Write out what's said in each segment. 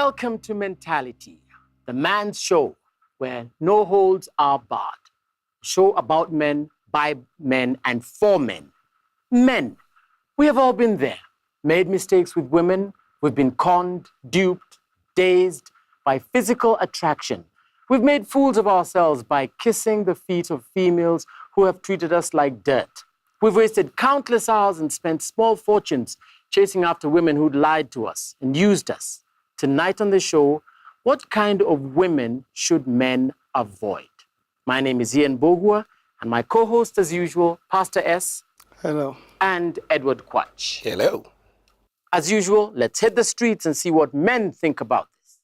Welcome to Mentality, the man's show where no holds are barred. A show about men, by men, and for men. Men. We have all been there. Made mistakes with women. We've been conned, duped, dazed by physical attraction. We've made fools of ourselves by kissing the feet of females who have treated us like dirt. We've wasted countless hours and spent small fortunes chasing after women who'd lied to us and used us. Tonight on the show, what kind of women should men avoid? My name is Ian Bogua, and my co-host, as usual, Pastor S. Hello. And Edward Quach. Hello. As usual, let's hit the streets and see what men think about this.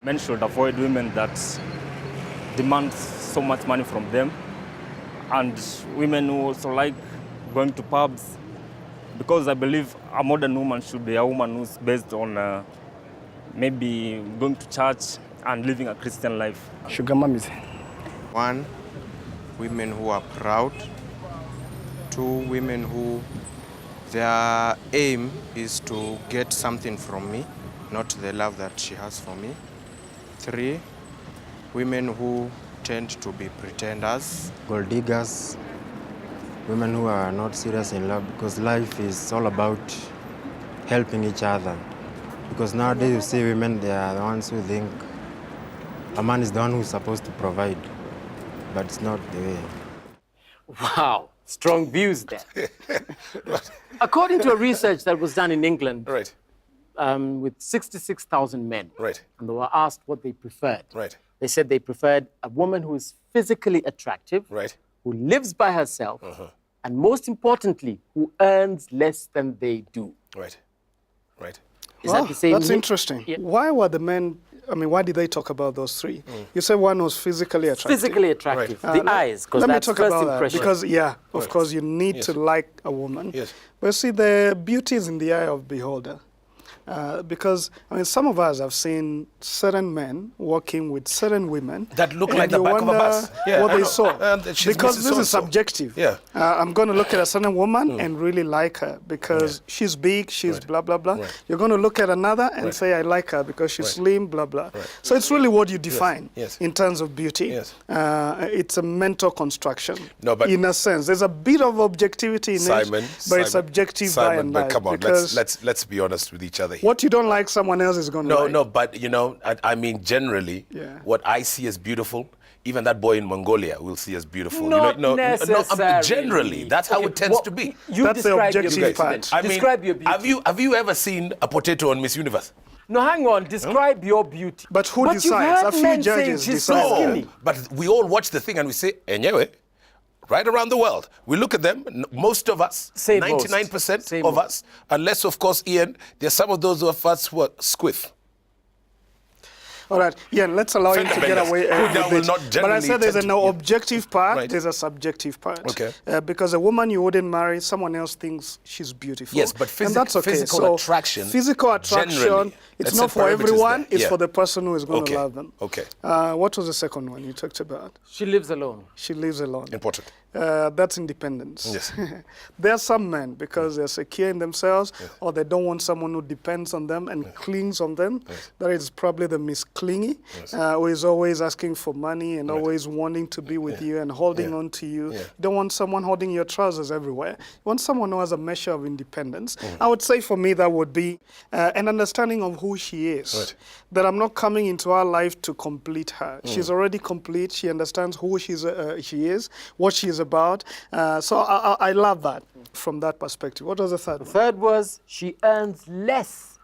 Men should avoid women that demand so much money from them, and women who also like going to pubs, because I believe a modern woman should be a woman who's based on maybe going to church and living a Christian life. Sugar mummies. 1, women who are proud. 2, women who their aim is to get something from me, not the love that she has for me. 3, women who tend to be pretenders. Gold diggers, women who are not serious in love, because life is all about helping each other. Because nowadays you see women, they are the ones who think a man is the one who's supposed to provide, but it's not the way. Wow, strong views there. According to a research that was done in England, Right. With 66,000 men, Right. and they were asked what they preferred. Right. They said they preferred a woman who is physically attractive, Right. who lives by herself, and most importantly, who earns less than they do. Right. Right. Is that the same? That's interesting. Yeah. Why were the men, why did they talk about those three? You said one was physically attractive. Physically attractive. Right. The eyes, because Let me that's talk first about impression. that, because, of Right. course, you need Yes. to like a woman. Yes. But see, the beauty is in the eye of the beholder. Because, some of us have seen certain men working with certain women. That look and like the you back of a wonder bus. Yeah, what I they know. saw. She's Because Mrs. this is So-and-so. subjective. Yeah. I'm going to look at a certain woman and really like her because she's big, she's Right. blah, blah, blah. Right. You're going to look at another and Right. say, I like her because she's Right. slim, blah, blah. Right. So it's really what you define Yes. in terms of beauty. Yes. It's a mental construction. No, but- in a sense, there's a bit of objectivity in Simon, it, but it's subjective by and but large. come on, because let's be honest with each other here. what you don't like, someone else is going to like. No, but I mean generally, Yeah. what I see as beautiful, even that boy in Mongolia will see as beautiful. Not no, necessarily. generally, that's how Okay, it tends what- to be. You That's the describe your objective beauty part. then. I mean, Describe your beauty. have you ever seen a potato on Miss Universe? No, hang on. Describe your beauty. But who you've decides? heard A few men saying judges she's so decide. skinny. But we all watch the thing and we say, anyway, right around the world, we look at them, most of us, Say most. 99% Say of most. us, unless, of course, Ian, there's some of those of us who are squiff. All right, let's allow him to get Fender away benders, who with will it. not But I generally said there's tend an to- yeah. objective part, Right. there's a subjective part. Okay. Because a woman you wouldn't marry, someone else thinks she's beautiful. Yes, but and that's okay. physical So attraction, physical attraction, generally, it's let's not set for parameters everyone, there. it's Yeah. for the person who is going Okay. to love them. Okay. What was the second one you talked about? She lives alone. She lives alone. Important. That's independence. Yes. There are some men, because they're secure in themselves, or they don't want someone who depends on them and clings on them. That is probably the Miss Clingy, who is always asking for money and always wanting to be with you and holding on to you. You don't want someone holding your trousers everywhere. You want someone who has a measure of independence. I would say for me that would be an understanding of who she is. Right. That I'm not coming into her life to complete her. She's already complete. She understands who she is, what she is about. So I love that from that perspective. What was the third one? Third was she earns less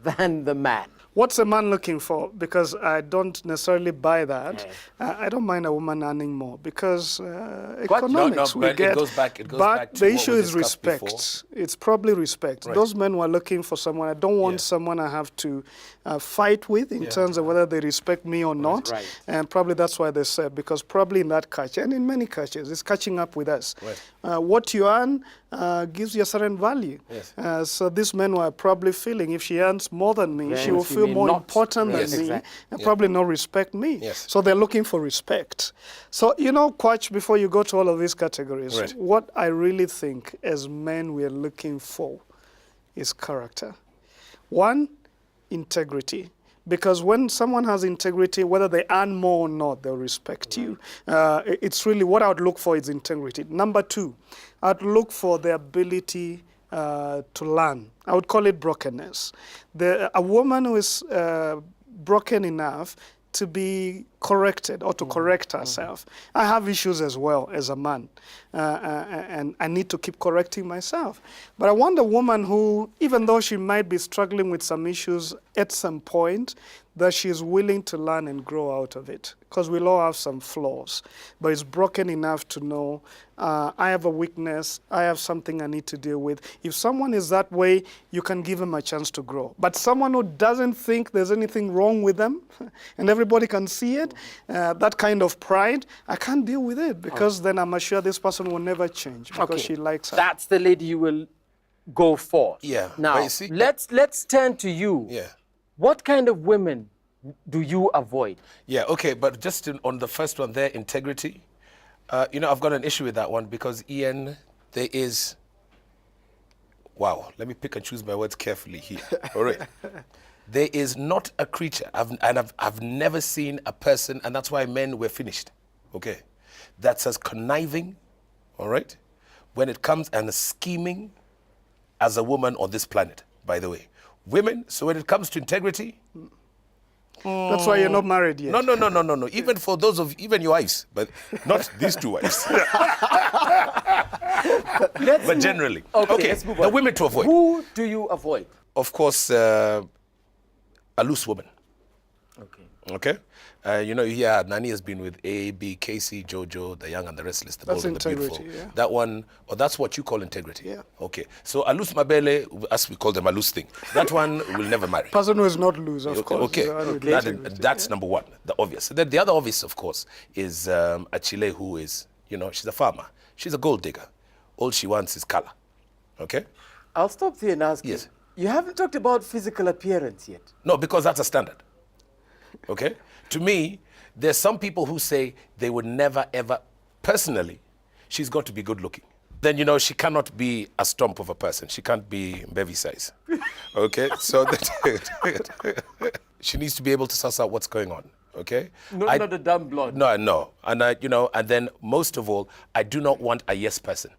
than the man. What's a man looking for? Because I don't necessarily buy that. I don't mind a woman earning more because economics we but it get. goes back- it goes but back to the what issue we is discussed respect. before. It's probably respect. Right. Those men who are looking for someone, I don't want someone I have to fight with in terms of whether they respect me or not. Right. And probably that's why they said, because probably in that culture, and in many cultures, it's catching up with us. Right. What you earn gives you a certain value. Yes. So these men were probably feeling if she earns more than me, Then she will she feel may more not- important Yes, than me exactly. and probably not respect me. Yes. So they're looking for respect. So, Quach, before you go to all of these categories, Right. what I really think as men we are looking for is character. One, integrity. Because when someone has integrity, whether they earn more or not, they'll respect you. It's really what I would look for is integrity. Number two, I'd look for the ability to learn. I would call it brokenness. A woman who is broken enough to be corrected or to correct herself. I have issues as well as a man, and I need to keep correcting myself. But I want a woman who, even though she might be struggling with some issues at some point, that she's willing to learn and grow out of it. Because we'll all have some flaws, but is broken enough to know, I have a weakness, I have something I need to deal with. If someone is that way, you can give them a chance to grow. But someone who doesn't think there's anything wrong with them, and everybody can see it, that kind of pride, I can't deal with it, because then I'm sure this person will never change, because she likes her. That's the lady you will go for. Yeah. Now, But you see- let's turn to you. Yeah. What kind of women do you avoid? Yeah, okay, but just on the first one there, integrity, I've got an issue with that one because, Ian, there is, wow, let me pick and choose my words carefully here, all right? There is not a creature, I've never seen a person, and that's why men were finished, okay, that's as conniving, all right, when it comes and scheming as a woman on this planet, by the way. Women, so when it comes to integrity, That's why you're not married yet. No. Even your wives, but not these two wives. But generally. Okay, let's move the on. women to avoid. Who do you avoid? Of course, a loose woman. Okay? Nani has been with A, B, Casey, Jojo, the Young and the Restless, the That's Bold and the integrity, Beautiful. yeah. That one, or that's what you call integrity? Yeah. Okay. So a loose mabele, as we call them, a loose thing. That one will never marry. Person who is not loose, of course. Okay, that's number one, the obvious. Then the other obvious, of course, is a Chile who is, she's a farmer. She's a gold digger. All she wants is color. Okay? I'll stop there and ask Yes. you. You haven't talked about physical appearance yet. No, because that's a standard. Okay? To me, there's some people who say they would never, ever, personally, she's got to be good looking. Then, she cannot be a stump of a person. She can't be baby size. Okay? So she needs to be able to suss out what's going on. Okay? Not a dumb blonde. No. And, and then most of all, I do not want a yes person.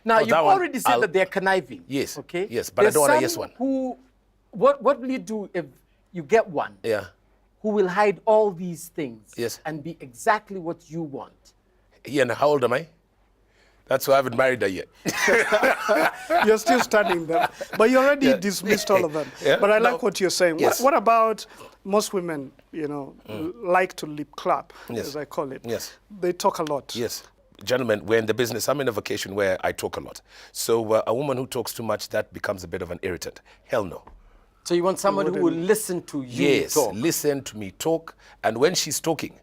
Now, Oh, you've that one, already said that they're conniving. Yes, Okay? yes, but I don't want a There's yes some one. What will you do if you get one? Yeah. Who will hide all these things Yes. and be exactly what you want? Ian, how old am I? That's why I haven't married her yet. You're still studying them. But you already dismissed all of them. Yeah, But I like no. what you're saying. Yes. What about most women, like to lip clap, Yes. as I call it. Yes. They talk a lot. Yes. Gentlemen, we're in the business. I'm in a vocation where I talk a lot. So a woman who talks too much, that becomes a bit of an irritant. Hell no. So you want someone who will listen to you Yes, talk? listen to me talk. And when she's talking,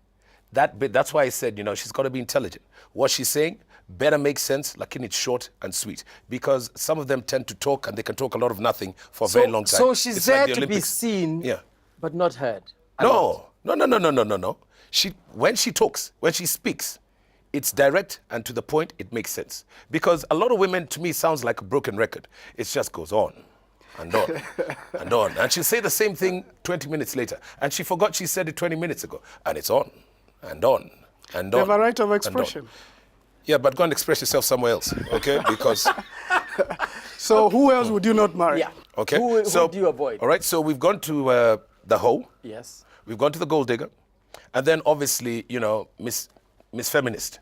that's why I said, she's got to be intelligent. What she's saying better make sense, like it's short and sweet. Because some of them tend to talk and they can talk a lot of nothing for a very long time. So she's It's there like the to be Olympics. seen, Yeah. but not heard. No. When she talks, when she speaks, it's direct and to the point, it makes sense. Because a lot of women, to me, sounds like a broken record. It just goes on and on and on. And she'll say the same thing 20 minutes later. And she forgot she said it 20 minutes ago. And it's on and on and on. They have a right of and on. expression. Yeah, but go and express yourself somewhere else, okay? Because, So who else would you not marry? Yeah. okay? Who do you avoid? All right, so we've gone to the hoe. Yes. We've gone to the gold digger. And then obviously, Miss Feminist.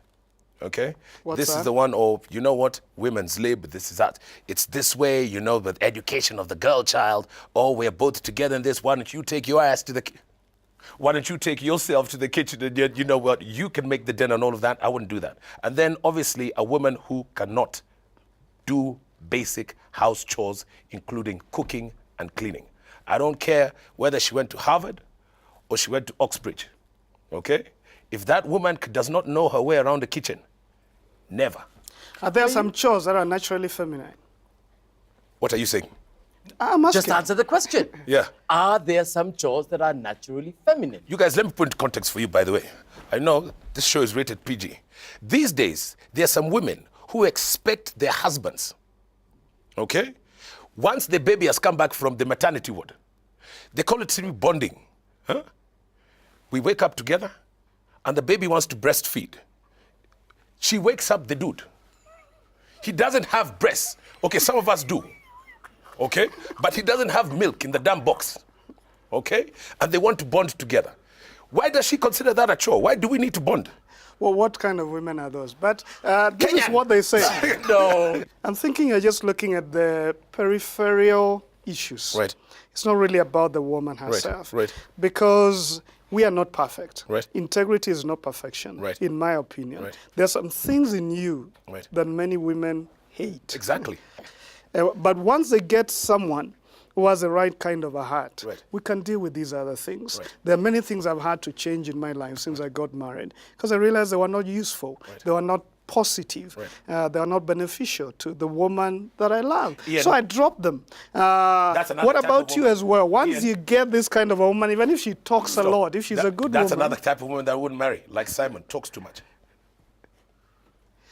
Okay? What's This that? is the one, you know what? Women's lib, this is that. It's this way, with education of the girl child. Oh, we're both together in this. Why don't you take your ass to the... Why don't you take yourself to the kitchen and you know what? You can make the dinner and all of that. I wouldn't do that. And then obviously a woman who cannot do basic house chores, including cooking and cleaning. I don't care whether she went to Harvard or she went to Oxbridge. Okay? If that woman does not know her way around the kitchen, never. Are there some chores that are naturally feminine? What are you saying? I'm asking. Just answer the question. Yeah. Are there some chores that are naturally feminine? You guys, let me put into context for you, by the way. I know this show is rated PG. These days, there are some women who expect their husbands, okay? Once the baby has come back from the maternity ward, They call it simply bonding. Huh? We wake up together, and the baby wants to breastfeed. She wakes up the dude. He doesn't have breasts. Okay, some of us do. Okay? But he doesn't have milk in the damn box. Okay? And they want to bond together. Why does she consider that a chore? Why do we need to bond? Well, what kind of women are those? But this is what they say. No. I'm thinking you're just looking at the peripheral issues. Right. It's not really about the woman herself. right. Because we are not perfect. Right. Integrity is not perfection, Right. in my opinion. Right. There's some things in you Right. that many women hate. Exactly. But once they get someone who has the right kind of a heart, Right. we can deal with these other things. Right. There are many things I've had to change in my life since I got married because I realized they were not useful. Right. They were not positive. Right. They are not beneficial to the woman that I love. Ian. So I dropped them. That's another What type about of you woman. as well? Once Ian. you get this kind of a woman, even if she talks a lot, if she's a good That's woman. another type of woman that I wouldn't marry. Like Simon, talks too much.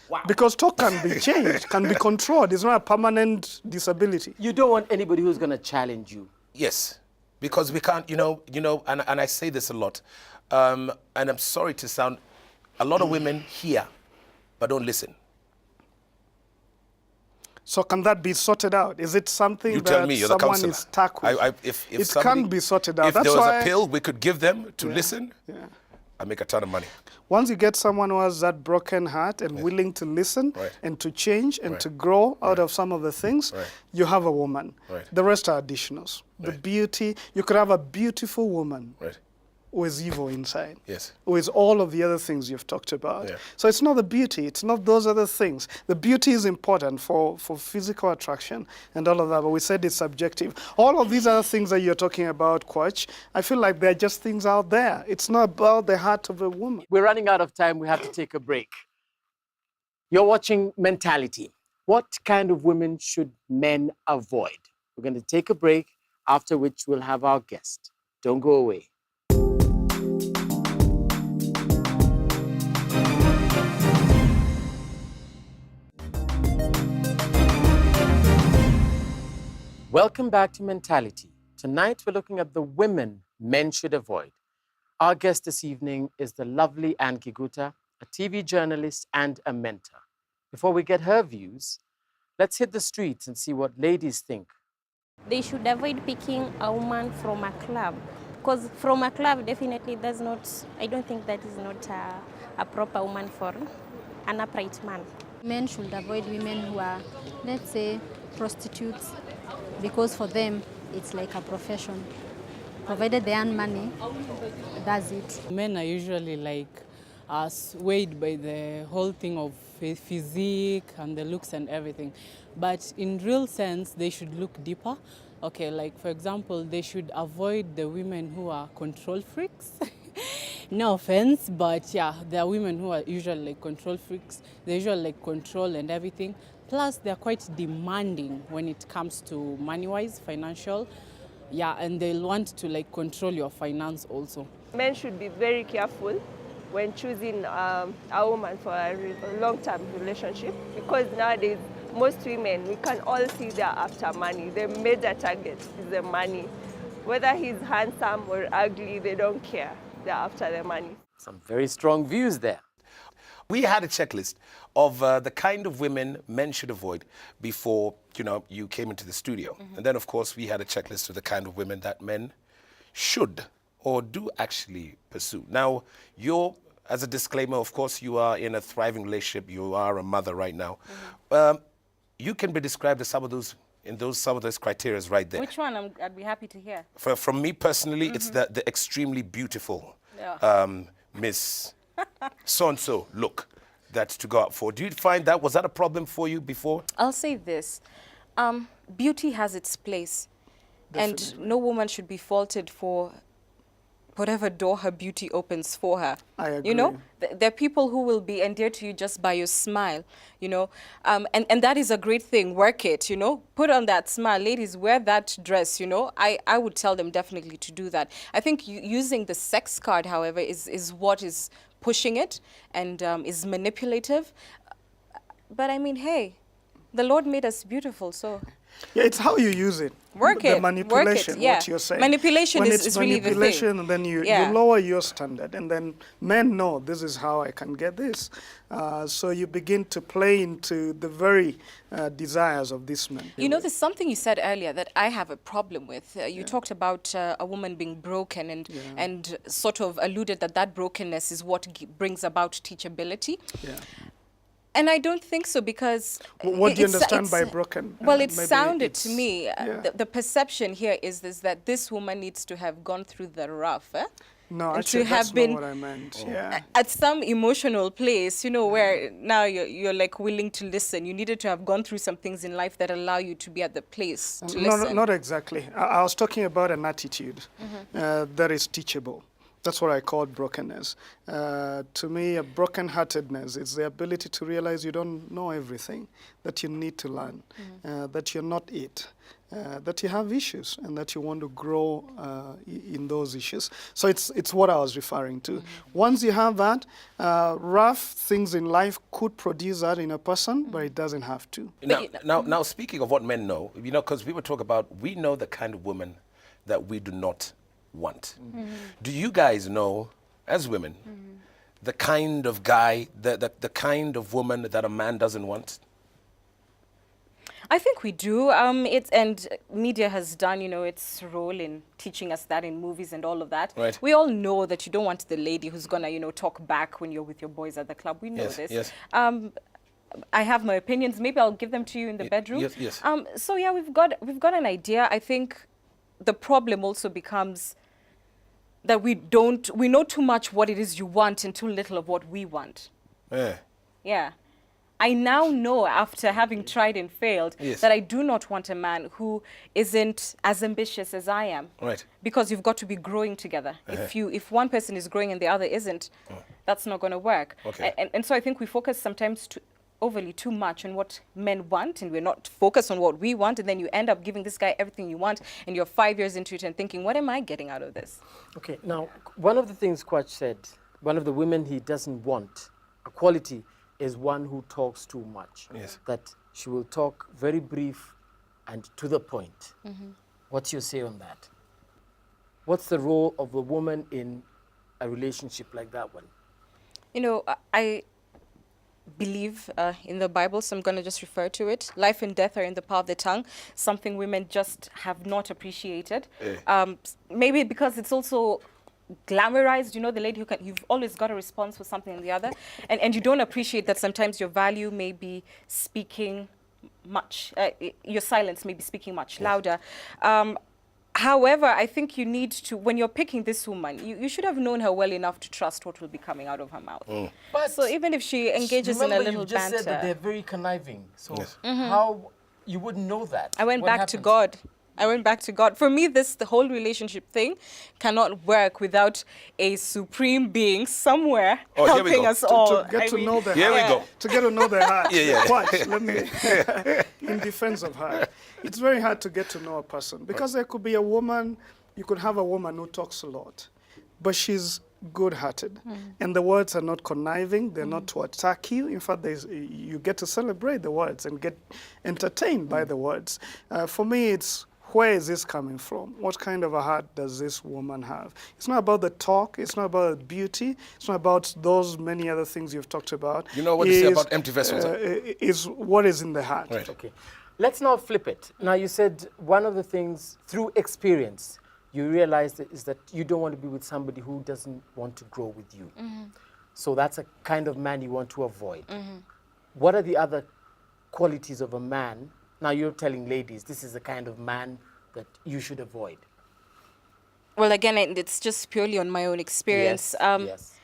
Wow. Because talk can be changed, can be controlled. It's not a permanent disability. You don't want anybody who's going to challenge you. Yes, because we can't, and I say this a lot, and I'm sorry to sound, a lot of women hear, but don't listen. So can that be sorted out? Is it something You that tell me, you're the someone counselor. is stuck with? If it somebody- can be sorted out. If That's there was why a pill we could give them to listen, yeah. I'd make a ton of money. Once you get someone who has that broken heart and willing to listen Right. and to change and Right. to grow out of some of the things, Right. you have a woman. Right. The rest are additionals. The Right. beauty, you could have a beautiful woman Right. who is evil inside. Yes. Who is all of the other things you've talked about. Yeah. So it's not the beauty, it's not those other things. The beauty is important for physical attraction and all of that, but we said it's subjective. All of these other things that you're talking about, Coach, I feel like they're just things out there. It's not about the heart of a woman. We're running out of time. We have to take a break. You're watching Mentality. What kind of women should men avoid? We're going to take a break, after which we'll have our guest. Don't go away. Welcome back to Mentality. Tonight, we're looking at the women men should avoid. Our guest this evening is the lovely Anne Kiguta, a TV journalist and a mentor. Before we get her views, let's hit the streets and see what ladies think. They should avoid picking a woman from a club, because from a club definitely does not, I don't think that is not a proper woman for an upright man. Men should avoid women who are, let's say, prostitutes, because for them it's like a profession. Provided they earn money, that's it. Men are usually like swayed by the whole thing of physique and the looks and everything. But in real sense, they should look deeper. Okay, like for example, they should avoid the women who are control freaks. No offense, but yeah, there are women who are usually like control freaks. They usually like control and everything. Plus, they're quite demanding when it comes to money-wise, financial. Yeah, and they'll want to like control your finance also. Men should be very careful when choosing a woman for a long-term relationship, because nowadays most women, we can all see they're after money. Their major target is the money. Whether he's handsome or ugly, they don't care. They're after the money. Some very strong views there. We had a checklist of the kind of women men should avoid before, you came into the studio. And then, of course, we had a checklist of the kind of women that men should or do actually pursue. Now, as a disclaimer, of course, you are in a thriving relationship. You are a mother right now. You can be described as some of those criteria right there. Which one? I'd be happy to hear. From me personally, it's the extremely beautiful Miss so-and-so look that's to go out for. Do you find was that a problem for you before? I'll say this. Beauty has its place. Definitely. And no woman should be faulted for whatever door her beauty opens for her. I agree. You know, there are people who will be endeared to you just by your smile, and that is a great thing. Work it, put on that smile. Ladies, wear that dress, I would tell them definitely to do that. I think using the sex card, however, is what is pushing it and is manipulative. But I mean, hey, the Lord made us beautiful, so Yeah, it's how you use it. Work the it, manipulation, work it, yeah. what you're saying. Manipulation when is it's really the thing. manipulation, and then you Yeah. lower your standard, and then men know this is how I can get this. So you begin to play into the very desires of these men. You know, there's something you said earlier that I have a problem with. You talked about a woman being broken and sort of alluded that that brokenness is what brings about teachability. Yeah. And I don't think so, because... What do you understand by broken? Well, it Maybe sounded to it's- me, yeah. the perception here is that this woman needs to have gone through the rough, No, and actually, to that's have been not what I meant. Yeah. at some emotional place, you know, where now you're like willing to listen. You needed to have gone through some things in life that allow you to be at the place to listen. Not exactly. I was talking about an attitude that is teachable. That's what I call brokenness. To me, a broken-heartedness is the ability to realize you don't know everything, that you need to learn, that you're not it, that you have issues, and that you want to grow in those issues. So it's what I was referring to. Once you have that, rough things in life could produce that in a person, but it doesn't have to. Now, speaking of what men know, you know, because we were talking about, we know the kind of woman that we do not want. Do you guys know, as women, the kind of guy, the kind of woman that a man doesn't want? I think we do. And media has done, you know, its role in teaching us that in movies and all of that. Right. We all know that you don't want the lady who's gonna, you know, talk back when you're with your boys at the club. We know this. Yes. I have my opinions. Maybe I'll give them to you in the bedroom. Yes. So yeah, we've got an idea. I think the problem also becomes that we know too much what it is you want and too little of what we want. Yeah. I now know, after having tried and failed, that I do not want a man who isn't as ambitious as I am. Right. Because you've got to be growing together. If one person is growing and the other isn't, that's not going to work. Okay. And so I think we focus sometimes overly too much on what men want, and we're not focused on what we want, and then you end up giving this guy everything you want, and you're 5 years into it and thinking, what am I getting out of this? Okay, now, one of the things Kwach said, one of the women he doesn't want, a quality, is one who talks too much. Yes. That she will talk very brief and to the point. What's your say on that? What's the role of a woman in a relationship like that one? You know, I believe in the Bible, so I'm going to just refer to it. Life and death are in the power of the tongue, something women just have not appreciated. Maybe because it's also glamorized, you know, the lady you've always got a response for something or the other, and you don't appreciate that sometimes your value may be speaking much, your silence may be speaking much louder. However, I think you need to, when you're picking this woman, you should have known her well enough to trust what will be coming out of her mouth. But so even if she engages in a little you just banter. said that they're very conniving. So how you wouldn't know that? I went What back happens? to God. I went back to God. For me, the whole relationship thing cannot work without a supreme being somewhere here we helping go. us all. To get to know the Here we heart. go. To get to know the heart. Yeah. Quite, let me, in defense of her, it's very hard to get to know a person, because there could be a woman, you could have a woman who talks a lot, but she's good-hearted, and the words are not conniving, they're not to attack you. In fact, you get to celebrate the words and get entertained by the words. For me, it's, where is this coming from? What kind of a heart does this woman have? It's not about the talk, it's not about the beauty, it's not about those many other things you've talked about. You know what you say about empty vessels? Is what is in the heart. Right. Okay. Let's now flip it. Now, you said one of the things, through experience, you realized is that you don't want to be with somebody who doesn't want to grow with you. So that's a kind of man you want to avoid. What are the other qualities of a man? Now you're telling ladies, this is the kind of man that you should avoid. Well, again, it's just purely on my own experience. Yes.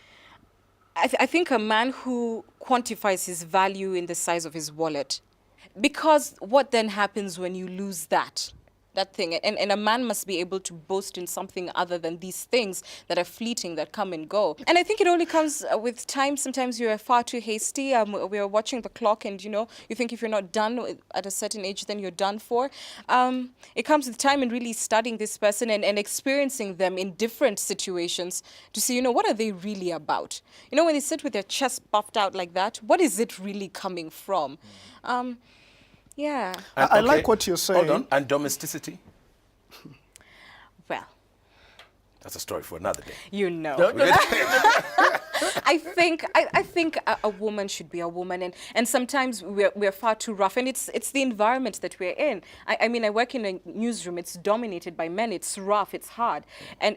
I think a man who quantifies his value in the size of his wallet. Because what then happens when you lose that thing? And a man must be able to boast in something other than these things that are fleeting, that come and go. And I think it only comes with time. Sometimes you're far too hasty. We're watching the clock, and, you know, you think if you're not done at a certain age, then you're done for. It comes with time and really studying this person and experiencing them in different situations to see, you know, what are they really about? You know, when they sit with their chest puffed out like that, what is it really coming from? Yeah. And, I like what you're saying. Hold on. And domesticity? Well, That's a story for another day. you know. We're gonna- I think a woman should be a woman, and sometimes we're far too rough, and it's the environment that we're in. I mean, I work in a newsroom. It's dominated by men. It's rough. It's hard, and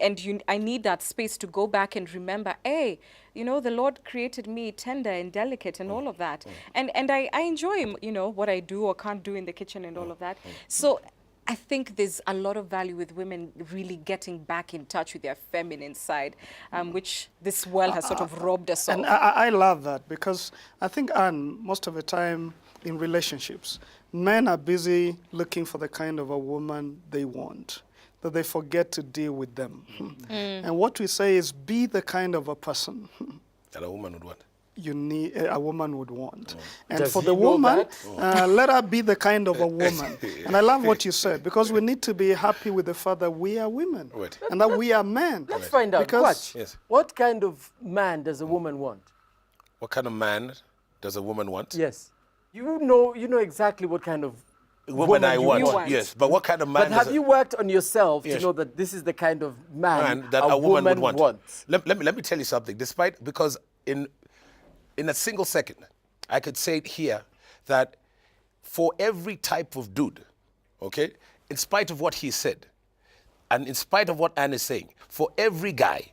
I need that space to go back and remember. Hey, you know, the Lord created me tender and delicate and all of that, and I enjoy, you know, what I do or can't do in the kitchen and all of that. So I think there's a lot of value with women really getting back in touch with their feminine side, which this world has sort of robbed us of. And I love that because I think, Anne, most of the time in relationships, men are busy looking for the kind of a woman they want, that they forget to deal with them. And what we say is be the kind of a person that a woman would want. you need a woman would want. And Does for he the know woman, that? let her be the kind of a woman. And I love what you said, because we need to be happy with the fact that we are women Right. and that we are men. Let's find out. Because Watch. Yes. What kind of man does a woman want? What kind of man does a woman want? Yes. You know exactly what kind of Woman I you want. want. Yes, but what kind of man But have does you worked on yourself Yes. to know that this is the kind of man, that a woman would want? wants? Let me tell you something. Because in a single second, I could say it here that for every type of dude, okay, in spite of what he said, and in spite of what Anne is saying, for every guy,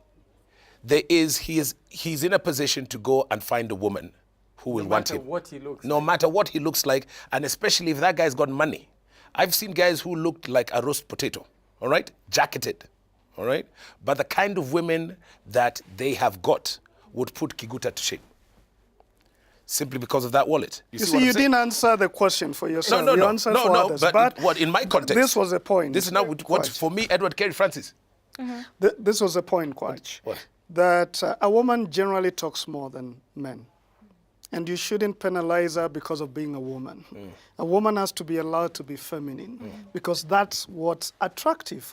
he's in a position to go and find a woman who will want him. What he looks No matter what he looks like, and especially if that guy's got money. I've seen guys who looked like a roast potato, all right? Jacketed, all right? But the kind of women that they have got would put Kiguta to shame. Simply because of that wallet. you what see, I'm you saying? didn't answer the question for yourself. No, you no, answered no, for no. others. But what in my context? This was a point. This is now what Quach. for me, Edward Carey Francis. This was a point, Quach. What? That a woman generally talks more than men. And you shouldn't penalize her because of being a woman. A woman has to be allowed to be feminine because that's what's attractive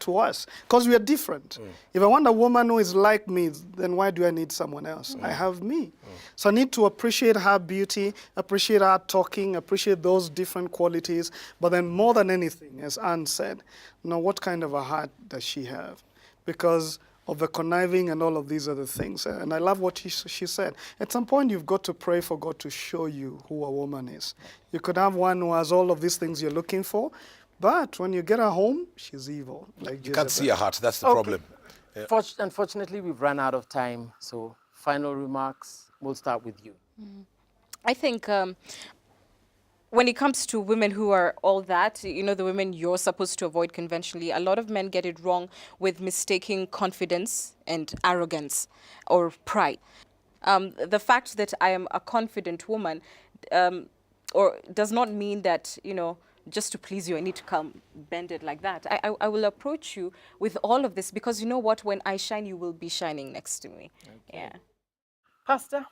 to us. Because we are different. If I want a woman who is like me, then why do I need someone else? I have me. So I need to appreciate her beauty, appreciate her talking, appreciate those different qualities. But then more than anything, as Anne said, what kind of a heart does she have? Because of the conniving and all of these other things. And I love what she said. At some point, you've got to pray for God to show you who a woman is. You could have one who has all of these things you're looking for, but when you get her home, she's evil. Like You can't see her heart. That's the problem. Unfortunately, we've run out of time. So final remarks, we'll start with you. I think when it comes to women who are all that, the women you're supposed to avoid conventionally, a lot of men get it wrong with mistaking confidence and arrogance or pride. The fact that I am a confident woman or does not mean that, just to please you, I need to come bended like that. I will approach you with all of this because you know what? When I shine, you will be shining next to me. Okay. Yeah. Pastor?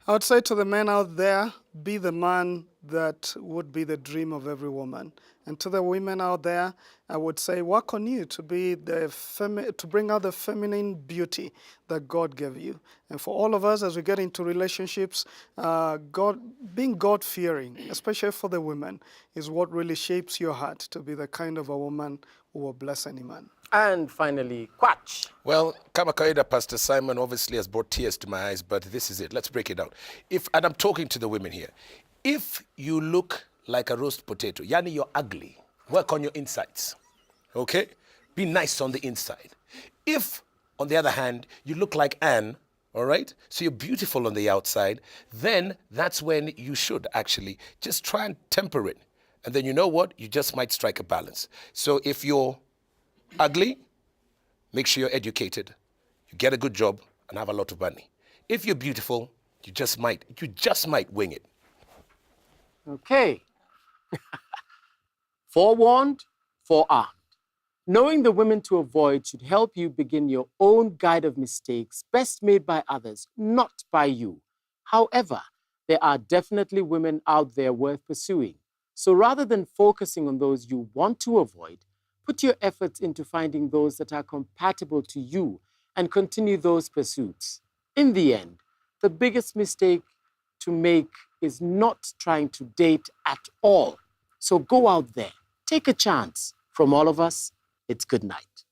I would say to the men out there, be the man that would be the dream of every woman. And to the women out there, I would say, work on you to be to bring out the feminine beauty that God gave you. And for all of us, as we get into relationships, being God-fearing, especially for the women, is what really shapes your heart to be the kind of a woman who will bless any man. And finally, Quach. Well, kama kawaida, Pastor Simon obviously has brought tears to my eyes, but this is it. Let's break it down. And I'm talking to the women here. If you look like a roast potato, yani you're ugly, work on your insides, okay? Be nice on the inside. If, on the other hand, you look like Anne, all right? So you're beautiful on the outside, then that's when you should actually just try and temper it. And then you know what? You just might strike a balance. So if you're ugly, make sure you're educated, you get a good job, and have a lot of money. If you're beautiful, you just might wing it. Okay. Forewarned, forearmed. Knowing the women to avoid should help you begin your own guide of mistakes, best made by others, not by you. However, there are definitely women out there worth pursuing. So rather than focusing on those you want to avoid, put your efforts into finding those that are compatible to you and continue those pursuits. In the end, the biggest mistake to make is not trying to date at all. So go out there, take a chance. From all of us, it's good night.